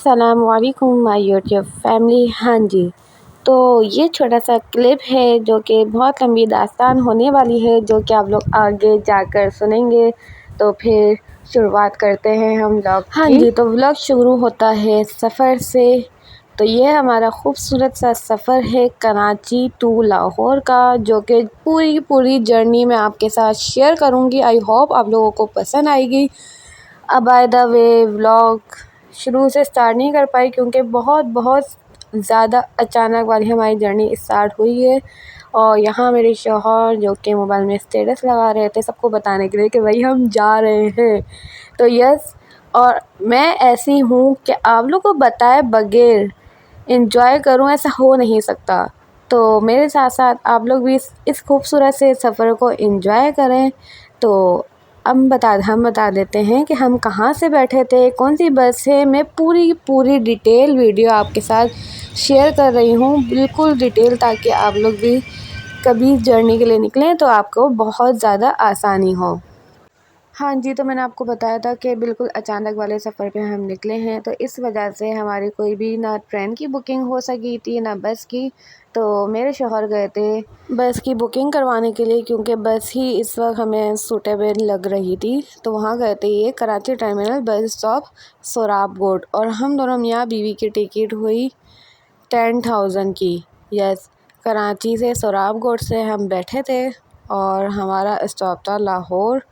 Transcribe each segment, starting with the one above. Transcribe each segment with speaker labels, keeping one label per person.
Speaker 1: अस्सलाम वालेकुम my YouTube family. हाँ जी, तो ये छोटा सा क्लिप है जो कि बहुत लंबी दास्तान होने वाली है, जो कि आप लोग आगे जाकर सुनेंगे। तो फिर शुरुआत करते हैं हम व्लॉग की। हाँ जी, तो व्लॉग शुरू होता है सफ़र से। तो ये हमारा खूबसूरत सा सफ़र है कराची टू लाहौर का, जो कि पूरी जर्नी मैं आपके साथ शेयर करूँगी। आई होप आप लोगों को पसंद आएगी। अब बाय द वे व्लॉग शुरू से स्टार्ट नहीं कर पाई क्योंकि बहुत ज़्यादा अचानक वाली हमारी जर्नी स्टार्ट हुई है। और यहाँ मेरे शौहर जो कि मोबाइल में स्टेटस लगा रहे थे सबको बताने के लिए कि भाई हम जा रहे हैं। तो यस, और मैं ऐसी हूँ कि आप लोग को बताए बगैर इंजॉय करूँ ऐसा हो नहीं सकता। तो मेरे साथ साथ आप लोग भी इस खूबसूरत से सफ़र को इंजॉय करें। तो हम बता देते हैं कि हम कहाँ से बैठे थे, कौन सी बस है। मैं पूरी डिटेल वीडियो आपके साथ शेयर कर रही हूँ, बिल्कुल डिटेल, ताकि आप लोग भी कभी जर्नी के लिए निकलें तो आपको बहुत ज़्यादा आसानी हो। हाँ जी, तो मैंने आपको बताया था कि बिल्कुल अचानक वाले सफ़र पे हम निकले हैं, तो इस वजह से हमारी कोई भी ना ट्रेन की बुकिंग हो सकी थी ना बस की। तो मेरे शौहर गए थे बस की बुकिंग करवाने के लिए, क्योंकि बस ही इस वक्त हमें सूटेबल लग रही थी। तो वहाँ गए थे ये Karachi terminal bus stop Sorabkot, और हम दोनों मियाँ बीवी की टिकट हुई 10,000 की। यस, कराची से सोराबकोट से हम बैठे थे और हमारा स्टॉप था लाहौर।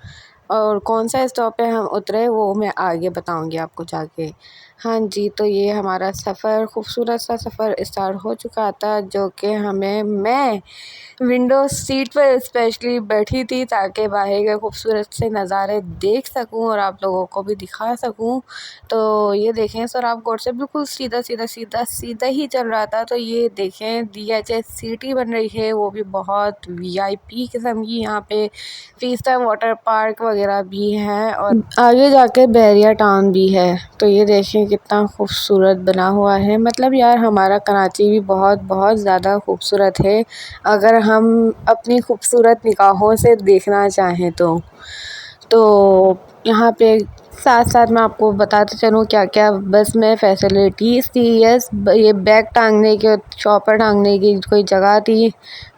Speaker 1: और कौन सा स्टॉप पे हम उतरे वो मैं आगे बताऊंगी आपको जाके। हाँ जी, तो ये हमारा सफ़र, खूबसूरत सा सफ़र स्टार्ट हो चुका था, जो कि मैं विंडो सीट पर स्पेशली बैठी थी ताकि बाहर के खूबसूरत से नज़ारे देख सकूं और आप लोगों को भी दिखा सकूं। तो ये देखें, सोराबकोट से बिल्कुल सीधा ही चल रहा था। तो ये देखें DHS सिटी बन रही है, वो भी बहुत VIP किस्म की। यहाँ पे फीस्टा वाटर पार्क वगैरह भी है और आगे जाके बहरिया टाउन भी है। तो ये देखें कितना खूबसूरत बना हुआ है। मतलब यार हमारा कराची भी बहुत ज़्यादा खूबसूरत है, अगर हम अपनी खूबसूरत निगाहों से देखना चाहें तो यहाँ पे साथ साथ मैं आपको बताते चलूँ क्या क्या बस में फैसिलिटीज़ थी। यस, ये बैग टांगने के, चॉपर टांगने की कोई जगह थी,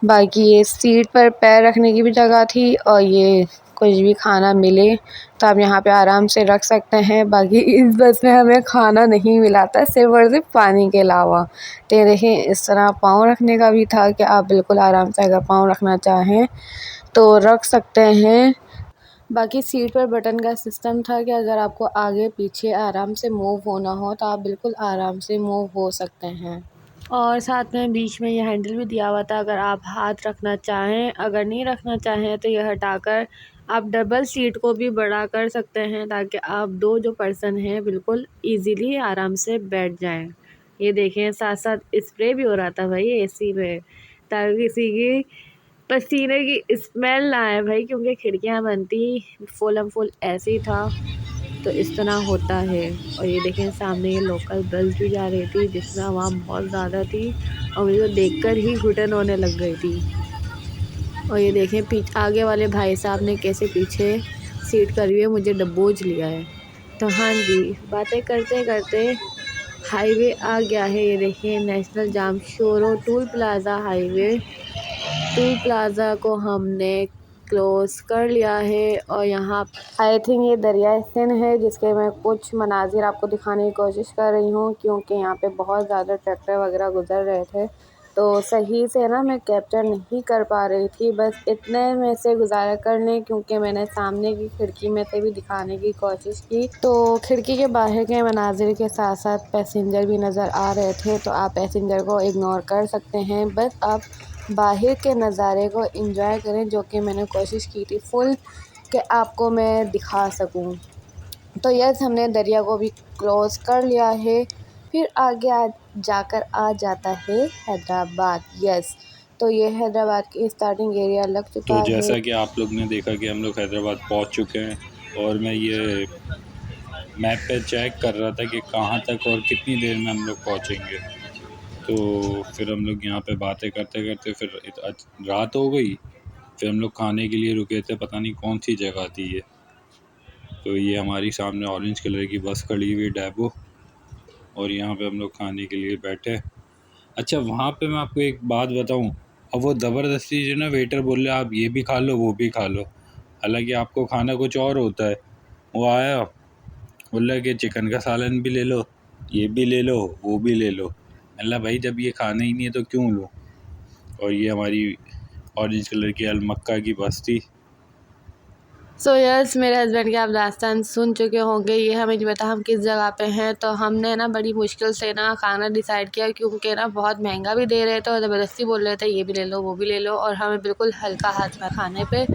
Speaker 1: बाकी ये सीट पर पैर रखने की भी जगह थी, और ये कुछ भी खाना मिले तो आप यहाँ पे आराम से रख सकते हैं। बाकी इस बस में हमें खाना नहीं मिला था, सिर्फ और सिर्फ पानी के अलावा। तो ये देखें, इस तरह पाँव रखने का भी था कि आप बिल्कुल आराम से अगर पाँव रखना चाहें तो रख सकते हैं। बाकी सीट पर बटन का सिस्टम था कि अगर आपको आगे पीछे आराम से मूव होना हो तो आप बिल्कुल आराम से मूव हो सकते हैं। और साथ में बीच में ये हैंडल भी दिया हुआ था, अगर आप हाथ रखना चाहें। अगर नहीं रखना चाहें तो यह हटाकर आप डबल सीट को भी बड़ा कर सकते हैं, ताकि आप दो जो पर्सन हैं बिल्कुल इजीली आराम से बैठ जाएं। ये देखें, साथ साथ स्प्रे भी हो रहा था भाई AC में, ताकि किसी की पसीने की स्मेल ना आए भाई, क्योंकि खिड़कियां बनती फुल ऐसे ही था। तो इस तरह होता है। और ये देखें, सामने ये लोकल बस भी जा रही थी जिसमें आवाम बहुत ज़्यादा थी और मुझे तो देखकर ही घुटन होने लग गई थी। और ये देखें आगे वाले भाई साहब ने कैसे पीछे सीट करी हुई मुझे दबोच लिया है। तो हाँ जी, बातें करते करते हाईवे आ गया है। ये देखिए, national Jamshoro toll plaza highway, toll plaza को हमने क्लोज़ कर लिया है। और यहाँ आई थिंक ये दरिया सिंध है, जिसके मैं कुछ मनाजिर आपको दिखाने की कोशिश कर रही हूँ, क्योंकि यहाँ पे बहुत ज़्यादा ट्रैक्टर वगैरह गुजर रहे थे तो सही से ना मैं कैप्चर नहीं कर पा रही थी। बस इतने में से गुजारा कर लें, क्योंकि मैंने सामने की खिड़की में से भी दिखाने की कोशिश की। तो खिड़की के बाहर के मनाजिर के साथ साथ पैसेंजर भी नज़र आ रहे थे, तो आप पैसेंजर को इग्नोर कर सकते हैं। बस आप बाहर के नज़ारे को एंजॉय करें, जो कि मैंने कोशिश की थी फुल कि आपको मैं दिखा सकूं। तो यस, हमने दरिया को भी क्लोज़ कर लिया है। फिर आगे जाकर आ जाता है हैदराबाद। यस, तो ये हैदराबाद की स्टार्टिंग एरिया लग चुका
Speaker 2: तो
Speaker 1: है।
Speaker 2: जैसा कि आप लोग ने देखा कि हम लोग हैदराबाद पहुंच चुके हैं, और मैं ये मैप पे चेक कर रहा था कि कहाँ तक और कितनी देर में हम लोग पहुंचेंगे। तो फिर हम लोग यहाँ पे बातें करते करते फिर रात हो गई। फिर हम लोग खाने के लिए रुके थे, पता नहीं कौन सी जगह थी ये। तो ये हमारी सामने ऑरेंज कलर की बस खड़ी हुई डैबो, और यहाँ पे हम लोग खाने के लिए बैठे। अच्छा, वहाँ पे मैं आपको एक बात बताऊँ, अब वो ज़बरदस्ती जो ना वेटर बोल रहे आप ये भी खा लो वो भी खा लो, हालांकि आपको खाना कुछ और होता है। वो आया बोल रहा कि चिकन का सालन भी ले लो, ये भी ले लो, वो भी ले लो। अल्लाह भाई, जब ये खाना ही नहीं है तो क्यों लो। और ये हमारी ऑरेंज कलर की अलमक्का की बस्ती।
Speaker 1: सो यस, मेरे हस्बैंड के आप दास्तान सुन चुके होंगे। ये हमें नहीं पता हम किस जगह पे हैं, तो हमने ना बड़ी मुश्किल से ना खाना डिसाइड किया, क्योंकि ना बहुत महंगा भी दे रहे थे और ज़बरदस्ती बोल रहे थे ये भी ले लो वो भी ले लो, और हमें बिल्कुल हल्का हाथ था खाने पे,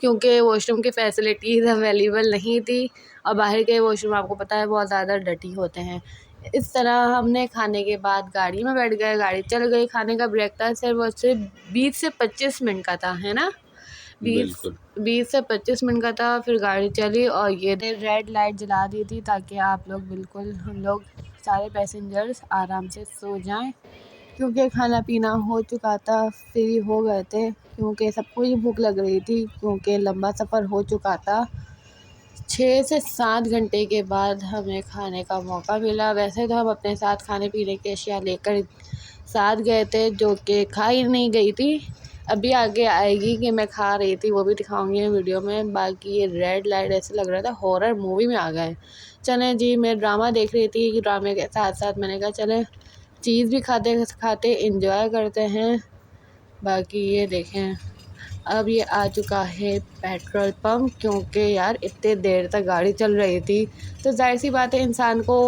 Speaker 1: क्योंकि वॉशरूम की फैसिलिटीज़ अवेलेबल नहीं थी, और बाहर के वॉशरूम आपको पता है बहुत ज़्यादा डर्टी होते हैं। इस तरह हमने खाने के बाद गाड़ी में बैठ गए, गाड़ी चल गई। खाने का ब्रेक था सिर्फ और सिर्फ 20 से 25 मिनट का था, है ना। बीस
Speaker 2: बिल्कुल।
Speaker 1: 20 से 25 मिनट का था। फिर गाड़ी चली और ये रेड लाइट जला दी थी, ताकि आप लोग बिल्कुल हम लोग सारे पैसेंजर्स आराम से सो जाएं, क्योंकि खाना पीना हो चुका था, फ्री हो गए थे, क्योंकि सबको ही भूख लग रही थी, क्योंकि लंबा सफ़र हो चुका था। 6 से 7 घंटे के बाद हमें खाने का मौका मिला। वैसे तो हम अपने साथ खाने पीने की अशिया लेकर साथ गए थे, जो कि खाई नहीं गई थी। अभी आगे आएगी कि मैं खा रही थी, वो भी दिखाऊंगी मैं वीडियो में। बाकी ये रेड लाइट ऐसे लग रहा था हॉरर मूवी में आ गए। चलें जी, मैं ड्रामा देख रही थी, कि ड्रामे के साथ साथ मैंने कहा चलें चीज़ भी खाते खाते इंजॉय करते हैं। बाकी ये देखें, अब ये आ चुका है पेट्रोल पंप, क्योंकि यार इतने देर तक गाड़ी चल रही थी, तो जाहिर सी बात है इंसान को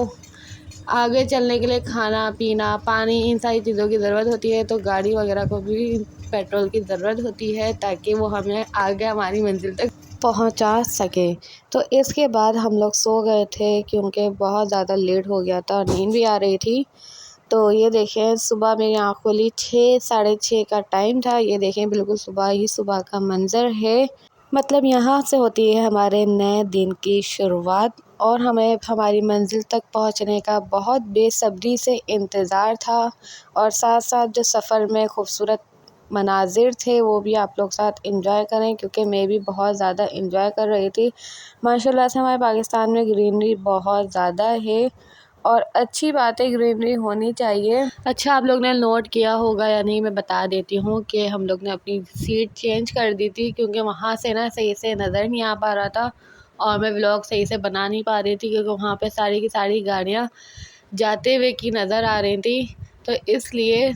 Speaker 1: आगे चलने के लिए खाना पीना पानी इन सारी चीज़ों की ज़रूरत होती है, तो गाड़ी वगैरह को भी पेट्रोल की ज़रूरत होती है, ताकि वो हमें आगे हमारी मंजिल तक पहुंचा सके। तो इसके बाद हम लोग सो गए थे, क्योंकि बहुत ज़्यादा लेट हो गया था और नींद भी आ रही थी। तो ये देखें, सुबह मेरी आँख खुली 6 साढ़े 6 का टाइम था। ये देखें, बिल्कुल सुबह ही सुबह का मंज़र है। मतलब यहाँ से होती है हमारे नए दिन की शुरुआत, और हमें हमारी मंजिल तक पहुँचने का बहुत बेसब्री से इंतज़ार था। और साथ साथ जो सफ़र में खूबसूरत मनाजिर थे, वो भी आप लोग साथ एंजॉय करें, क्योंकि मैं भी बहुत ज़्यादा एंजॉय कर रही थी। माशाल्लाह से हमारे पाकिस्तान में ग्रीनरी बहुत ज़्यादा है, और अच्छी बात है, ग्रीनरी होनी चाहिए। अच्छा, आप लोग ने नोट किया होगा या नहीं, मैं बता देती हूँ कि हम लोग ने अपनी सीट चेंज कर दी थी, क्योंकि वहाँ से ना सही से नज़र नहीं आ पा रहा था, और मैं व्लॉग सही से बना नहीं पा रही थी, क्योंकि वहाँ पे सारी की सारी गाड़ियाँ जाते हुए की नज़र आ रही थी। तो इसलिए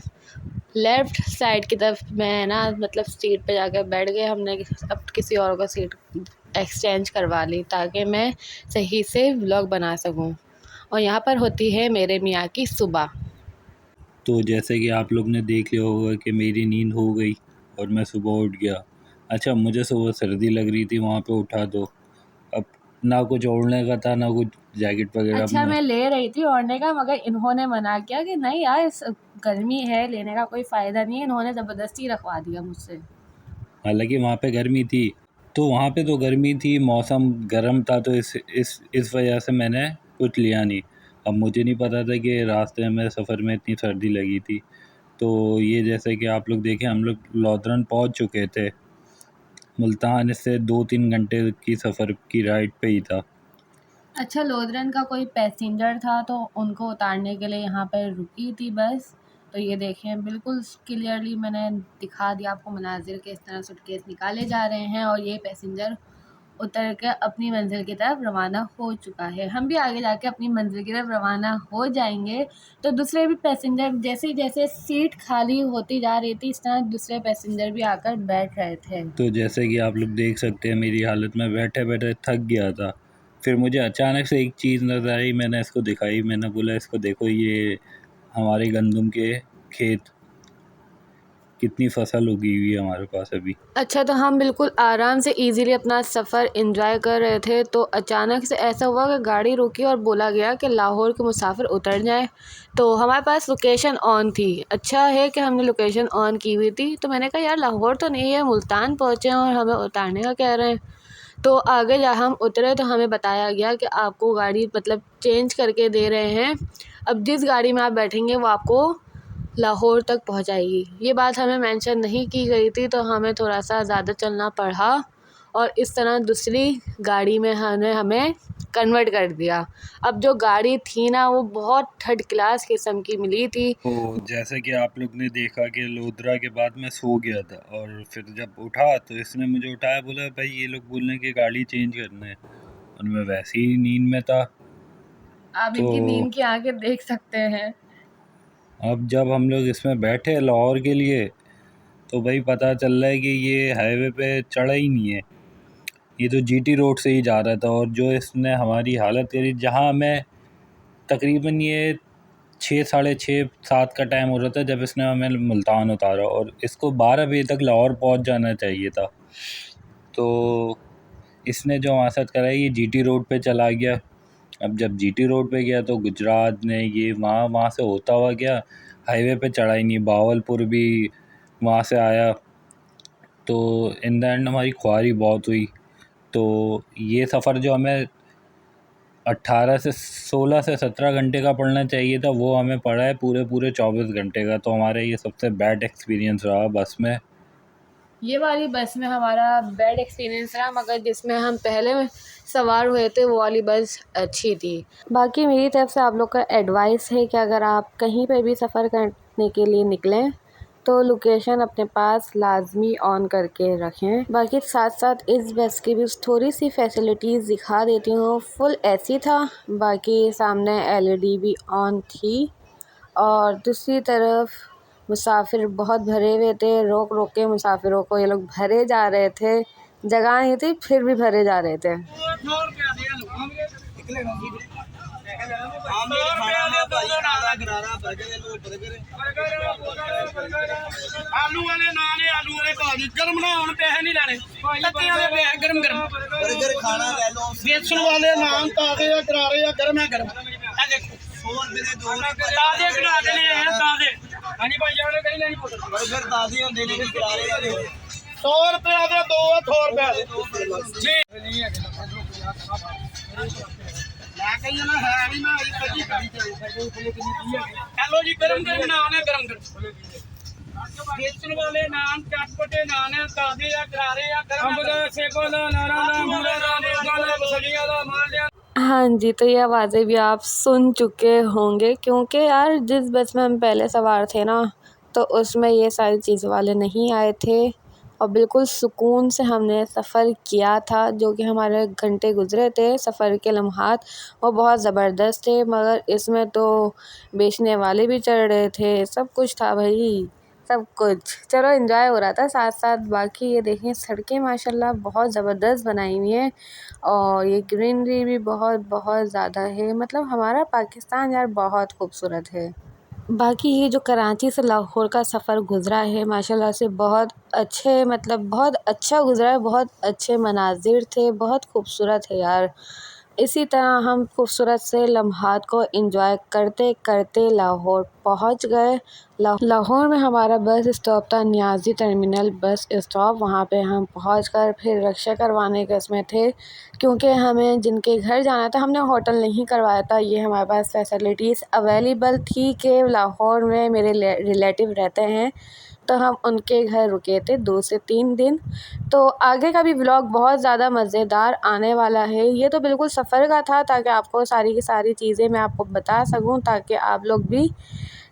Speaker 1: लेफ़्ट साइड की तरफ मैं ना मतलब सीट पे जाकर बैठ गए। हमने अब किसी और को सीट एक्सचेंज करवा ली, ताकि मैं सही से व्लॉग बना सकूं। और यहाँ पर होती है मेरे मियाँ की सुबह।
Speaker 2: तो जैसे कि आप लोग ने देख लिया होगा कि मेरी नींद हो गई और मैं सुबह उठ गया। अच्छा, मुझे सुबह सर्दी लग रही थी, वहाँ पे उठा दो। अब ना कुछ ओढ़ने का था ना कुछ जैकेट वगैरह
Speaker 1: अच्छा,
Speaker 2: में।
Speaker 1: मैं ले रही थी ओढ़ने का, मगर इन्होंने मना किया कि नहीं यार, इस गर्मी है, लेने का कोई फ़ायदा नहीं है। इन्होंने ज़बरदस्ती रखवा दिया मुझसे।
Speaker 2: हालांकि वहाँ पे गर्मी थी, तो वहाँ पे तो गर्मी थी, मौसम गर्म था, तो इस वजह से मैंने कुछ लिया नहीं। अब मुझे नहीं पता था कि रास्ते में सफ़र में इतनी सर्दी लगी थी। तो ये जैसे कि आप लोग देखें, हम लोग लौधरन पहुँच चुके थे। मुल्तान इससे 2-3 घंटे की सफ़र की राइड पे ही था।
Speaker 1: अच्छा, लोधरन का कोई पैसेंजर था, तो उनको उतारने के लिए यहाँ पर रुकी थी बस। तो ये देखें, बिल्कुल क्लियरली मैंने दिखा दिया आपको मनाजिर के, इस तरह सूटकेस निकाले जा रहे हैं, और ये पैसेंजर उतर के अपनी मंजिल की तरफ रवाना हो चुका है। हम भी आगे जाके अपनी मंजिल की तरफ रवाना हो जाएंगे। तो दूसरे भी पैसेंजर जैसे जैसे सीट खाली होती जा रही थी, इस तरह दूसरे पैसेंजर भी आकर बैठ रहे थे।
Speaker 2: तो जैसे कि आप लोग देख सकते हैं, मेरी हालत में बैठे बैठे थक गया था। फिर मुझे अचानक से एक चीज़ नज़र आई, मैंने इसको दिखाई, मैंने बोला इसको देखो, ये हमारे गंदम के खेत, कितनी फसल उगी हुई है हमारे पास अभी।
Speaker 1: अच्छा, तो हम बिल्कुल आराम से इजीली अपना सफ़र एंजॉय कर रहे थे, तो अचानक से ऐसा हुआ कि गाड़ी रुकी और बोला गया कि लाहौर के मुसाफिर उतर जाएं। तो हमारे पास लोकेशन ऑन थी। अच्छा है कि हमने लोकेशन ऑन की हुई थी, तो मैंने कहा यार लाहौर तो नहीं है, मुल्तान पहुँचे हैं और हमें उतारने का कह रहे हैं। तो आगे जा हम उतरे, तो हमें बताया गया कि आपको गाड़ी मतलब चेंज करके दे रहे हैं। अब जिस गाड़ी में आप बैठेंगे वो आपको लाहौर तक पहुंचाएगी। ये बात हमें मेंशन नहीं की गई थी, तो हमें थोड़ा-सा ज़्यादा चलना पड़ा, और इस तरह दूसरी गाड़ी में हमें कन्वर्ट कर दिया। अब जो गाड़ी थी ना वो बहुत थर्ड क्लास किस्म की मिली थी।
Speaker 2: तो जैसे कि आप लोग ने देखा कि लोधरा के बाद मैं सो गया था और फिर जब उठा तो इसने मुझे उठाया, बोला भाई ये लोग बोल रहे हैं कि गाड़ी चेंज करना है, और मैं वैसे ही नींद में था।
Speaker 1: आप
Speaker 2: तो
Speaker 1: इनकी नींद की आंखें देख सकते हैं।
Speaker 2: अब जब हम लोग इसमें बैठे लाहौर के लिए, तो भाई पता चल रहा है कि ये हाईवे पे चढ़ा ही नहीं है, ये तो जीटी रोड से ही जा रहा था। और जो इसने हमारी हालत करी, जहाँ मैं तकरीबन ये 6 साढ़े 6 7 का टाइम हो रहा था जब इसने हमें मुल्तान उतारा, और इसको 12 बजे तक लाहौर पहुंच जाना चाहिए था। तो इसने जो हमारे कराई, ये जीटी रोड पे चला गया। अब जब जीटी रोड पे गया तो गुजरात ने ये वहाँ से होता हुआ गया, हाईवे पे चढ़ा ही नहीं। बावलपुर भी वहाँ से आया। तो इन द एंड हमारी ख्वारी बहुत हुई। तो ये सफ़र जो हमें 18 से 16 से 17 घंटे का पड़ना चाहिए था, वो हमें पड़ा है पूरे पूरे 24 घंटे का। तो हमारा ये सबसे बैड एक्सपीरियंस रहा बस में।
Speaker 1: ये वाली बस में हमारा बैड एक्सपीरियंस रहा, मगर जिसमें हम पहले में सवार हुए थे वो वाली बस अच्छी थी। बाकी मेरी तरफ से आप लोग का एडवाइस है कि अगर आप कहीं पे भी सफ़र करने के लिए निकलें तो लोकेशन अपने पास लाजमी ऑन करके रखें। बाकी साथ साथ इस बस की भी थोड़ी सी फैसिलिटीज़ दिखा देती हूँ। फुल एसी था, बाकी सामने एलईडी भी ऑन थी, और दूसरी तरफ मुसाफिर बहुत भरे हुए थे। रोक रोक के मुसाफिरों को ये लोग भरे जा रहे थे, जगह नहीं थी फिर भी भरे जा रहे थे।
Speaker 3: आलू वाले नान है, आलू वाले भाजी गर्म ना होने पैसे नहीं लेने, तत्तियां दे पैसे गरम गरम। बर्गर खाना ले लो। बेसन वाले नान ताजे या करारे या गरम है गरम। ये देखो 100 रुपए दे 2 ताजे करा देने हैं ताजे। हां जी भाई जाने कहीं नहीं पूछो। बर्गर ताजे होंदे ने करारे वाले 100 रुपए दे 2 100 रुपए जी नहीं है। लाके ना है नहीं मैं कभी कभी हेलो जी गरम गरम नान है गरम गरम। बेसन वाले नान चटपटे नान है ताजे या करारे या गरम सेको ना नाना ना मुरा ना गाना सलिया दा मार दिया।
Speaker 1: हाँ जी, तो ये आवाज़ें भी आप सुन चुके होंगे, क्योंकि यार जिस बस में हम पहले सवार थे ना तो उसमें ये सारी चीज़ वाले नहीं आए थे, और बिल्कुल सुकून से हमने सफ़र किया था। जो कि हमारे घंटे गुज़रे थे, सफ़र के लम्हात वो बहुत ज़बरदस्त थे। मगर इसमें तो बेचने वाले भी चढ़ रहे थे, सब कुछ था भाई, सब कुछ। चलो एंजॉय हो रहा था साथ साथ। बाकी ये देखें सड़कें माशाल्लाह बहुत ज़बरदस्त बनाई हुई हैं, और ये ग्रीनरी भी बहुत बहुत ज़्यादा है। मतलब हमारा पाकिस्तान यार बहुत खूबसूरत है। बाकी ये जो कराची से लाहौर का सफ़र गुज़रा है माशाल्लाह से बहुत अच्छे, मतलब बहुत अच्छा गुज़रा है। बहुत अच्छे मनाज़िर थे, बहुत खूबसूरत है यार। इसी तरह हम खूबसूरत से लम्हात को एंजॉय करते करते लाहौर पहुंच गए। लाहौर में हमारा बस स्टॉप था नियाज़ी टर्मिनल बस स्टॉप। वहाँ पे हम पहुंचकर फिर रिक्शा करवाने के इसमें थे, क्योंकि हमें जिनके घर जाना था, हमने होटल नहीं करवाया था। ये हमारे पास फैसिलिटीज़ अवेलेबल थी कि लाहौर में मेरे रिलेटिव रहते हैं, तो हम उनके घर रुके थे 2 से 3 दिन। तो आगे का भी व्लॉग बहुत ज़्यादा मज़ेदार आने वाला है। ये तो बिल्कुल सफ़र का था ताकि आपको सारी की सारी चीज़ें मैं आपको बता सकूं, ताकि आप लोग भी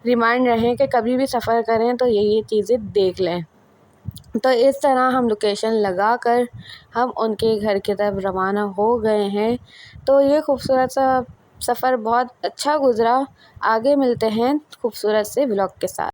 Speaker 1: रिमाइंड रहें कि कभी भी सफ़र करें तो ये चीज़ें देख लें। तो इस तरह हम लोकेशन लगा कर हम उनके घर की तरफ रवाना हो गए हैं। तो ये खूबसूरत सा सफ़र बहुत अच्छा गुज़रा। आगे मिलते हैं खूबसूरत से व्लॉग के साथ।